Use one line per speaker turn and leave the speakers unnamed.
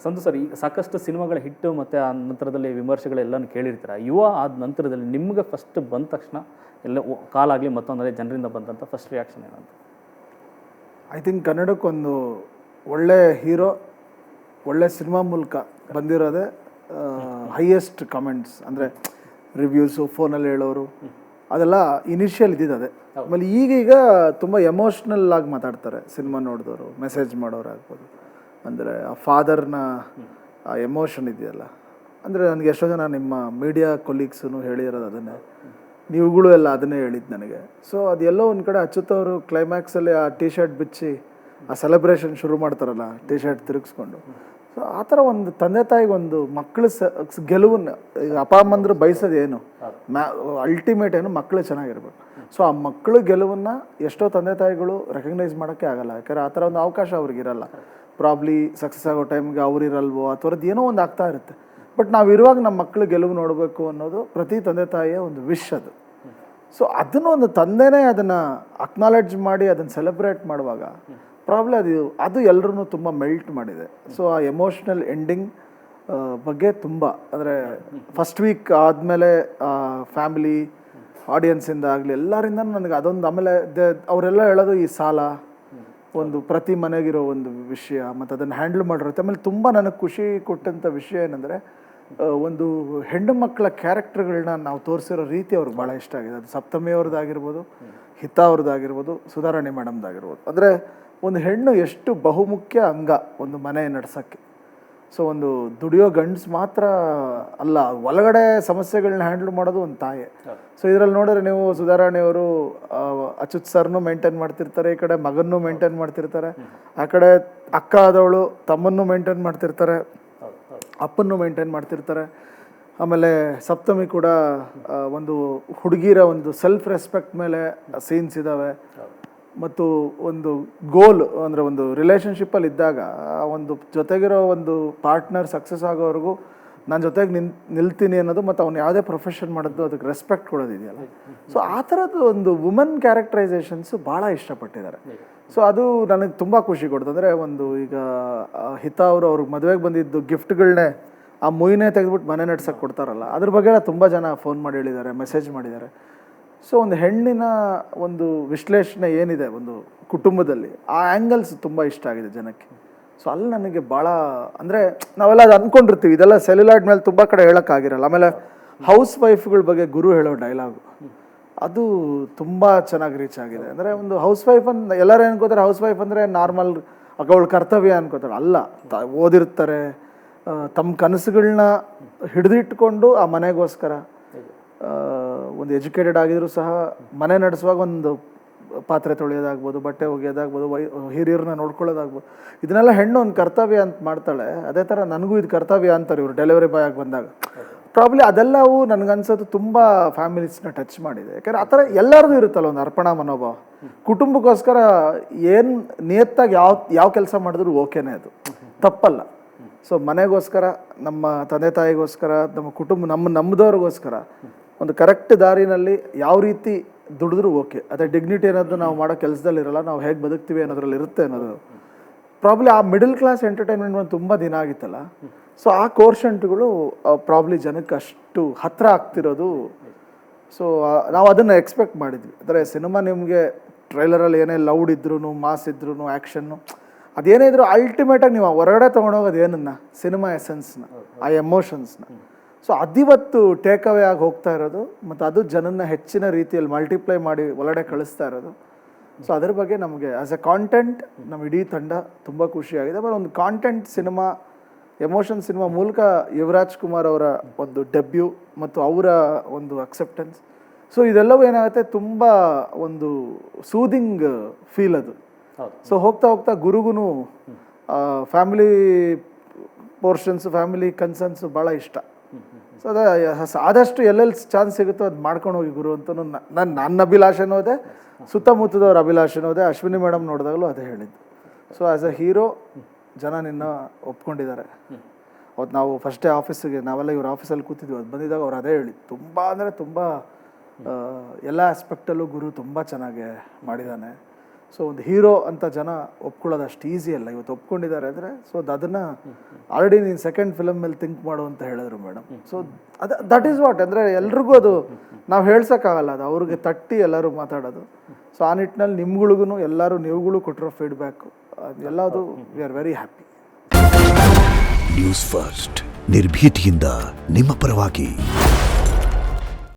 Santu sir, ಈಗ ಸಾಕಷ್ಟು ಸಿನಿಮಾಗಳ ಹಿಟ್ಟು ಮತ್ತು ಆ ನಂತರದಲ್ಲಿ ವಿಮರ್ಶೆಗಳೆಲ್ಲನೂ ಕೇಳಿರ್ತೀರ. ಯುವ ಆದ ನಂತರದಲ್ಲಿ ನಿಮಗೆ ಫಸ್ಟ್ ಬಂದ ತಕ್ಷಣ ಎಲ್ಲ ಕಾಲಾಗಲಿ ಮತ್ತೊಂದರೆ ಜನರಿಂದ ಬಂದಂಥ ಫಸ್ಟ್ ರಿಯಾಕ್ಷನ್ ಏನಂತ?
ಐ ಥಿಂಕ್ ಕನ್ನಡಕ್ಕೊಂದು ಒಳ್ಳೆ ಹೀರೋ ಒಳ್ಳೆ ಸಿನಿಮಾ ಮೂಲಕ ಬಂದಿರೋದೇ ಹೈಯೆಸ್ಟ್ ಕಮೆಂಟ್ಸ್, ಅಂದರೆ ರಿವ್ಯೂಸು, ಫೋನಲ್ಲಿ ಹೇಳೋರು, ಅದೆಲ್ಲ ಇನಿಷಿಯಲ್ ಇದ್ದಿದ್ದು ಅದೇ. ಆಮೇಲೆ ಈಗೀಗ ತುಂಬ ಎಮೋಷ್ನಲ್ ಆಗಿ ಮಾತಾಡ್ತಾರೆ ಸಿನಿಮಾ ನೋಡಿದವರು, ಮೆಸೇಜ್ ಮಾಡೋರು ಆಗ್ಬೋದು. ಅಂದರೆ ಆ ಫಾದರ್ನ ಆ ಎಮೋಷನ್ ಇದೆಯಲ್ಲ, ಅಂದರೆ ನನಗೆ ಎಷ್ಟೋ ಜನ ನಿಮ್ಮ ಮೀಡಿಯಾ ಕೊಲೀಗ್ಸೂ ಹೇಳಿರೋದು ಅದನ್ನೇ, ನೀವುಗಳು ಎಲ್ಲ ಅದನ್ನೇ ಹೇಳಿದ್ದು ನನಗೆ. ಸೊ ಅದೆಲ್ಲೋ ಒಂದು ಕಡೆ ಅಚ್ಚುತ್ತವರು ಕ್ಲೈಮ್ಯಾಕ್ಸಲ್ಲಿ ಆ ಟಿ ಶರ್ಟ್ ಬಿಚ್ಚಿ ಆ ಸೆಲೆಬ್ರೇಷನ್ ಶುರು ಮಾಡ್ತಾರಲ್ಲ, ಟಿ ಶರ್ಟ್ ತಿರುಗಿಸ್ಕೊಂಡು. ಸೊ ಆ ಥರ ಒಂದು ತಂದೆ ತಾಯಿಗೆ ಒಂದು ಮಕ್ಕಳು ಗೆಲುವನ್ನು, ಈಗ ಅಪ್ಪ ಅಮ್ಮಂದ್ರು ಬಯಸೋದು ಏನು, ಅಲ್ಟಿಮೇಟ್ ಏನು, ಮಕ್ಕಳು ಚೆನ್ನಾಗಿರ್ಬೇಕು. ಸೊ ಆ ಮಕ್ಕಳು ಗೆಲುವನ್ನು ಎಷ್ಟೋ ತಂದೆ ತಾಯಿಗಳು ರೆಕಗ್ನೈಸ್ ಮಾಡೋಕ್ಕೆ ಆಗಲ್ಲ, ಯಾಕಂದರೆ ಆ ಥರ ಒಂದು ಅವಕಾಶ ಅವ್ರಿಗಿರಲ್ಲ. ಪ್ರಾಬ್ಲಿ ಸಕ್ಸಸ್ ಆಗೋ ಟೈಮ್ಗೆ ಅವ್ರಿರಲ್ವೋ ಆ ಥರದ್ದು ಏನೋ ಒಂದು ಆಗ್ತಾ ಇರುತ್ತೆ. ಬಟ್ ನಾವಿರುವಾಗ ನಮ್ಮ ಮಕ್ಕಳು ಗೆಲುವು ನೋಡಬೇಕು ಅನ್ನೋದು ಪ್ರತಿ ತಂದೆ ತಾಯಿಯ ಒಂದು ವಿಶ್ ಅದು. ಸೊ ಅದನ್ನು ಒಂದು ತಂದೆನೇ ಅದನ್ನು ಅಕ್ನಾಲೆಡ್ಜ್ ಮಾಡಿ ಅದನ್ನು ಸೆಲೆಬ್ರೇಟ್ ಮಾಡುವಾಗ ಪ್ರಾಬ್ಲಿ ಅದು ಎಲ್ಲರೂ ತುಂಬ ಮೆಲ್ಟ್ ಮಾಡಿದೆ. ಸೊ ಆ ಎಮೋಷ್ನಲ್ ಎಂಡಿಂಗ್ ಬಗ್ಗೆ ತುಂಬ, ಅಂದರೆ ಫಸ್ಟ್ ವೀಕ್ ಆದಮೇಲೆ ಫ್ಯಾಮಿಲಿ ಆಡಿಯನ್ಸಿಂದ ಆಗಲಿ ಎಲ್ಲರಿಂದ ನನಗೆ ಅದೊಂದು, ಆಮೇಲೆ ಅವರೆಲ್ಲ ಹೇಳೋದು ಈ ಸಾಲ ಒಂದು ಪ್ರತಿ ಮನೆಗಿರೋ ಒಂದು ವಿಷಯ, ಮತ್ತು ಅದನ್ನು ಹ್ಯಾಂಡಲ್ ಮಾಡಿರುತ್ತೆ. ಆಮೇಲೆ ತುಂಬ ನನಗೆ ಖುಷಿ ಕೊಟ್ಟಂಥ ವಿಷಯ ಏನಂದರೆ, ಒಂದು ಹೆಣ್ಣು ಮಕ್ಕಳ ಕ್ಯಾರೆಕ್ಟರ್ಗಳನ್ನ ನಾವು ತೋರಿಸಿರೋ ರೀತಿ ಅವ್ರಿಗೆ ಭಾಳ ಇಷ್ಟ ಆಗಿದೆ. ಅದು ಸಪ್ತಮಿ ಅವ್ರದ್ದಾಗಿರ್ಬೋದು, ಹಿತಾ ಅವ್ರದ್ದಾಗಿರ್ಬೋದು, ಸುಧಾರಾಣಿ ಮೇಡಮ್ದಾಗಿರ್ಬೋದು. ಅಂದರೆ ಒಂದು ಹೆಣ್ಣು ಎಷ್ಟು ಬಹುಮುಖ್ಯ ಅಂಗ ಒಂದು ಮನೆ ನಡೆಸೋಕ್ಕೆ. ಸೊ ಒಂದು ದುಡಿಯೋ ಗಂಡ್ಸು ಮಾತ್ರ ಅಲ್ಲ, ಒಳಗಡೆ ಸಮಸ್ಯೆಗಳನ್ನ ಹ್ಯಾಂಡಲ್ ಮಾಡೋದು ಒಂದು ತಾಯಿ. ಸೊ ಇದರಲ್ಲಿ ನೋಡಿದ್ರೆ ನೀವು ಸುಧಾರಾಣಿಯವರು ಅಚ್ಯುತ್ ಸರ್ನು ಮೇಂಟೈನ್ ಮಾಡ್ತಿರ್ತಾರೆ, ಈ ಕಡೆ ಮಗನ್ನೂ ಮೇಂಟೈನ್ ಮಾಡ್ತಿರ್ತಾರೆ, ಆ ಕಡೆ ಅಕ್ಕ ಆದವಳು ತಮ್ಮನ್ನು ಮೇಂಟೈನ್ ಮಾಡ್ತಿರ್ತಾರೆ, ಅಪ್ಪನ್ನು ಮೇಂಟೈನ್ ಮಾಡ್ತಿರ್ತಾರೆ. ಆಮೇಲೆ ಸಪ್ತಮಿ ಕೂಡ ಒಂದು ಹುಡುಗಿರ ಒಂದು ಸೆಲ್ಫ್ ರೆಸ್ಪೆಕ್ಟ್ ಮೇಲೆ ಸೀನ್ಸ್ ಇದ್ದಾವೆ. ಮತ್ತು ಒಂದು ಗೋಲ್, ಅಂದರೆ ಒಂದು ರಿಲೇಷನ್ಶಿಪ್ಪಲ್ಲಿ ಇದ್ದಾಗ ಒಂದು ಜೊತೆಗಿರೋ ಒಂದು ಪಾರ್ಟ್ನರ್ ಸಕ್ಸಸ್ ಆಗೋವರೆಗೂ ನನ್ನ ಜೊತೆಗೆ ನಿಲ್ತೀನಿ ಅನ್ನೋದು, ಮತ್ತು ಅವ್ನು ಯಾವುದೇ ಪ್ರೊಫೆಷನ್ ಮಾಡೋದು ಅದಕ್ಕೆ ರೆಸ್ಪೆಕ್ಟ್ ಕೊಡೋದಿದೆಯಲ್ಲ. ಸೊ ಆ ಥರದ್ದು ಒಂದು ವುಮನ್ ಕ್ಯಾರೆಕ್ಟರೈಸೇಷನ್ಸು ಭಾಳ ಇಷ್ಟಪಟ್ಟಿದ್ದಾರೆ. ಸೊ ಅದು ನನಗೆ ತುಂಬ ಖುಷಿ ಕೊಡ್ತು. ಅಂದರೆ ಒಂದು ಈಗ ಹಿತಾ ಅವರು ಅವ್ರಿಗೆ ಮದುವೆಗೆ ಬಂದಿದ್ದು ಗಿಫ್ಟ್ಗಳನ್ನೇ ಆ ಮುಯಿನೇ ತೆಗೆದ್ಬಿಟ್ಟು ಮನೆ ನಡ್ಸೋಕ್ಕೆ ಕೊಡ್ತಾರಲ್ಲ, ಅದ್ರ ಬಗ್ಗೆ ತುಂಬ ಜನ ಫೋನ್ ಮಾಡಿ ಹೇಳಿದ್ದಾರೆ, ಮೆಸೇಜ್ ಮಾಡಿದ್ದಾರೆ. ಸೊ ಒಂದು ಹೆಣ್ಣಿನ ಒಂದು ವಿಶ್ಲೇಷಣೆ ಏನಿದೆ ಒಂದು ಕುಟುಂಬದಲ್ಲಿ, ಆ ಆ್ಯಂಗಲ್ಸ್ ತುಂಬ ಇಷ್ಟ ಆಗಿದೆ ಜನಕ್ಕೆ. ಸೊ ಅಲ್ಲಿ ನನಗೆ ಭಾಳ, ಅಂದರೆ ನಾವೆಲ್ಲ ಅದು ಅಂದ್ಕೊಂಡಿರ್ತೀವಿ, ಇದೆಲ್ಲ ಸೆಲ್ಯುಲಾಯ್ಡ್ ಮೇಲೆ ತುಂಬ ಕಡೆ ಹೇಳೋಕ್ಕಾಗಿರಲ್ಲ. ಆಮೇಲೆ ಹೌಸ್ ವೈಫ್ಗಳ ಬಗ್ಗೆ ಗುರು ಹೇಳೋ ಡೈಲಾಗು ಅದು ತುಂಬ ಚೆನ್ನಾಗಿ ರೀಚ್ ಆಗಿದೆ. ಅಂದರೆ ಒಂದು ಹೌಸ್ ವೈಫ್ ಅಂತ ಎಲ್ಲರೂ ಅನ್ಕೋತಾರೆ, ಹೌಸ್ ವೈಫ್ ಅಂದರೆ ನಾರ್ಮಲ್ ಅವಳ ಕರ್ತವ್ಯ ಅನ್ಕೋತಾರೆ. ಅಲ್ಲ, ಓದಿರ್ತಾರೆ, ತಮ್ಮ ಕನಸುಗಳನ್ನ ಹಿಡಿದಿಟ್ಕೊಂಡು ಆ ಮನೆಗೋಸ್ಕರ ಒಂದು ಎಜುಕೇಟೆಡ್ ಆಗಿದ್ರು ಸಹ ಮನೆ ನಡೆಸುವಾಗ ಒಂದು ಪಾತ್ರೆ ತೊಳೆಯೋದಾಗ್ಬೋದು, ಬಟ್ಟೆ ಒಗೆಯೋದಾಗ್ಬೋದು, ಹಿರಿಯರನ್ನ ನೋಡ್ಕೊಳ್ಳೋದಾಗ್ಬೋದು, ಇದನ್ನೆಲ್ಲ ಹೆಣ್ಣು ಒಂದು ಕರ್ತವ್ಯ ಅಂತ ಮಾಡ್ತಾಳೆ. ಅದೇ ಥರ ನನಗೂ ಇದು ಕರ್ತವ್ಯ ಅಂತಾರೆ ಇವರು ಡೆಲಿವರಿ ಬಾಯ್ ಆಗಿ ಬಂದಾಗ. ಪ್ರಾಬ್ಲಿ ಅದೆಲ್ಲವೂ ನನಗನ್ಸೋದು ತುಂಬ ಫ್ಯಾಮಿಲೀಸ್ನ ಟಚ್ ಮಾಡಿದೆ. ಯಾಕಂದರೆ ಆ ಥರ ಎಲ್ಲರದು ಇರುತ್ತಲ್ಲ ಒಂದು ಅರ್ಪಣಾ ಮನೋಭಾವ. ಕುಟುಂಬಕ್ಕೋಸ್ಕರ ಏನು ನಿಯತ್ತಾಗಿ ಯಾವ ಕೆಲಸ ಮಾಡಿದ್ರು ಓಕೆನೇ, ಅದು ತಪ್ಪಲ್ಲ. ಸೊ ಮನೆಗೋಸ್ಕರ, ನಮ್ಮ ತಂದೆ ತಾಯಿಗೋಸ್ಕರ, ನಮ್ಮ ಕುಟುಂಬ, ನಮ್ಮದವ್ರಿಗೋಸ್ಕರ ಒಂದು ಕರೆಕ್ಟ್ ದಾರಿನಲ್ಲಿ ಯಾವ ರೀತಿ ದುಡಿದ್ರೂ ಓಕೆ. ಅದೇ ಡಿಗ್ನಿಟಿ ಅನ್ನೋದು ನಾವು ಮಾಡೋ ಕೆಲಸದಲ್ಲಿ ಇರಲ್ಲ, ನಾವು ಹೇಗೆ ಬದುಕ್ತೀವಿ ಅನ್ನೋದ್ರಲ್ಲಿ ಇರುತ್ತೆ ಅನ್ನೋದು. ಪ್ರಾಬ್ಲಿ ಆ ಮಿಡಲ್ ಕ್ಲಾಸ್ ಎಂಟರ್ಟೈನ್ಮೆಂಟ್ ಒಂದು ತುಂಬ ದಿನ ಆಗಿತ್ತಲ್ಲ. ಸೊ ಆ ಕೋರ್ಷಂಟ್ಗಳು ಪ್ರಾಬ್ಲಿ ಜನಕ್ಕೆ ಅಷ್ಟು ಹತ್ತಿರ ಆಗ್ತಿರೋದು. ಸೊ ನಾವು ಅದನ್ನು ಎಕ್ಸ್ಪೆಕ್ಟ್ ಮಾಡಿದ್ವಿ. ಅಂದರೆ ಸಿನಿಮಾ ನಿಮಗೆ ಟ್ರೈಲರಲ್ಲಿ ಏನೇ ಲೌಡ್ ಇದ್ರೂ, ಮಾಸ್ ಇದ್ರೂ, ಆ್ಯಕ್ಷನ್ನು ಅದೇನೇ ಇದ್ರೂ ಅಲ್ಟಿಮೇಟಾಗಿ ನೀವು ಹೊರಗಡೆ ತೊಗೊಂಡೋಗೋದು ಏನನ್ನ, ಸಿನಿಮಾ ಎಸೆನ್ಸ್ನ, ಆ ಎಮೋಷನ್ಸ್ನ. ಸೊ ಅದಿವತ್ತು ಟೇಕ್ ಅವೇ ಆಗಿ ಹೋಗ್ತಾ ಇರೋದು, ಮತ್ತು ಅದು ಜನನ ಹೆಚ್ಚಿನ ರೀತಿಯಲ್ಲಿ ಮಲ್ಟಿಪ್ಲೈ ಮಾಡಿ ಒಳಗಡೆ ಕಳಿಸ್ತಾ ಇರೋದು. ಸೊ ಅದ್ರ ಬಗ್ಗೆ ನಮಗೆ ಆ್ಯಸ್ ಎ ಕಾಂಟೆಂಟ್ ನಮ್ಮ ಇಡೀ ತಂಡ ತುಂಬ ಖುಷಿಯಾಗಿದೆ. ಆಮೇಲೆ ಒಂದು ಕಾಂಟೆಂಟ್ ಸಿನಿಮಾ, ಎಮೋಷನ್ ಸಿನಿಮಾ ಮೂಲಕ ಯುವರಾಜ್ ಕುಮಾರ್ ಅವರ ಒಂದು ಡೆಬ್ಯೂ ಮತ್ತು ಅವರ ಒಂದು ಅಕ್ಸೆಪ್ಟೆನ್ಸ್. ಸೊ ಇದೆಲ್ಲವೂ ಏನಾಗುತ್ತೆ, ತುಂಬ ಒಂದು ಸೂದಿಂಗ್ ಫೀಲ್ ಅದು. ಸೊ ಹೋಗ್ತಾ ಹೋಗ್ತಾ ಗುರುಗೂ ಫ್ಯಾಮಿಲಿ ಪೋರ್ಷನ್ಸು, ಫ್ಯಾಮಿಲಿ ಕನ್ಸರ್ನ್ಸು ಭಾಳ ಇಷ್ಟ. ಸೊ ಆದಷ್ಟು ಎಲ್ಲೆಲ್ಲಿ ಚಾನ್ಸ್ ಸಿಗುತ್ತೋ ಅದು ಮಾಡ್ಕೊಂಡು ಹೋಗಿ ಗುರು ಅಂತ ನನ್ನ ಅಭಿಲಾಷೆನೂ ಅದೇ, ಸುತ್ತಮುತ್ತದವ್ರ ಅಭಿಲಾಷೆನೂ ಅದೇ. ಅಶ್ವಿನಿ ಮೇಡಮ್ ನೋಡಿದಾಗಲೂ ಅದೇ ಹೇಳಿದ್ದು. ಸೊ ಆ್ಯಸ್ ಎ ಹೀರೋ ಜನ ನಿನ್ನ ಒಪ್ಕೊಂಡಿದ್ದಾರೆ. ಅವತ್ತು ನಾವು ಫಸ್ಟೇ ಆಫೀಸಿಗೆ, ನಾವೆಲ್ಲ ಇವ್ರ ಆಫೀಸಲ್ಲಿ ಕೂತಿದ್ವಿ, ಅದು ಬಂದಿದ್ದಾಗ ಅವ್ರು ಅದೇ ಹೇಳಿ, ತುಂಬ ಅಂದರೆ ತುಂಬ ಎಲ್ಲ ಆಸ್ಪೆಕ್ಟಲ್ಲೂ ಗುರು ತುಂಬ ಚೆನ್ನಾಗಿ ಮಾಡಿದ್ದಾನೆ. ಸೊ ಒಂದು ಹೀರೋ ಅಂತ ಜನ ಒಪ್ಕೊಳ್ಳೋದು ಅಷ್ಟು ಈಸಿ ಅಲ್ಲ. ಇವತ್ತು ಒಪ್ಕೊಂಡಿದ್ದಾರೆ ಅಂದರೆ ಸೊ ಅದನ್ನು ಆಲ್ರೆಡಿ ನೀನು ಸೆಕೆಂಡ್ ಫಿಲಮ್ ಮೇಲೆ ಥಿಂಕ್ ಮಾಡು ಅಂತ ಹೇಳಿದ್ರು madam. So that is what ಅಂದರೆ ಎಲ್ರಿಗೂ ಅದು ನಾವು ಹೇಳ್ಸೋಕ್ಕಾಗಲ್ಲ, ಅದು ಅವ್ರಿಗೆ ತಟ್ಟಿ ಎಲ್ಲರೂ ಮಾತಾಡೋದು. ಸೊ ಆ ನಿಟ್ಟಿನಲ್ಲಿ ನಿಮ್ಗಳಿಗೂ ಎಲ್ಲರೂ ನೀವುಗಳು ಕೊಟ್ಟಿರೋ ಫೀಡ್ಬ್ಯಾಕು ಎಲ್ಲದು we are very happy.
News first ನಿರ್ಭೀತಿಯಿಂದ ನಿಮ್ಮ ಪರವಾಗಿ.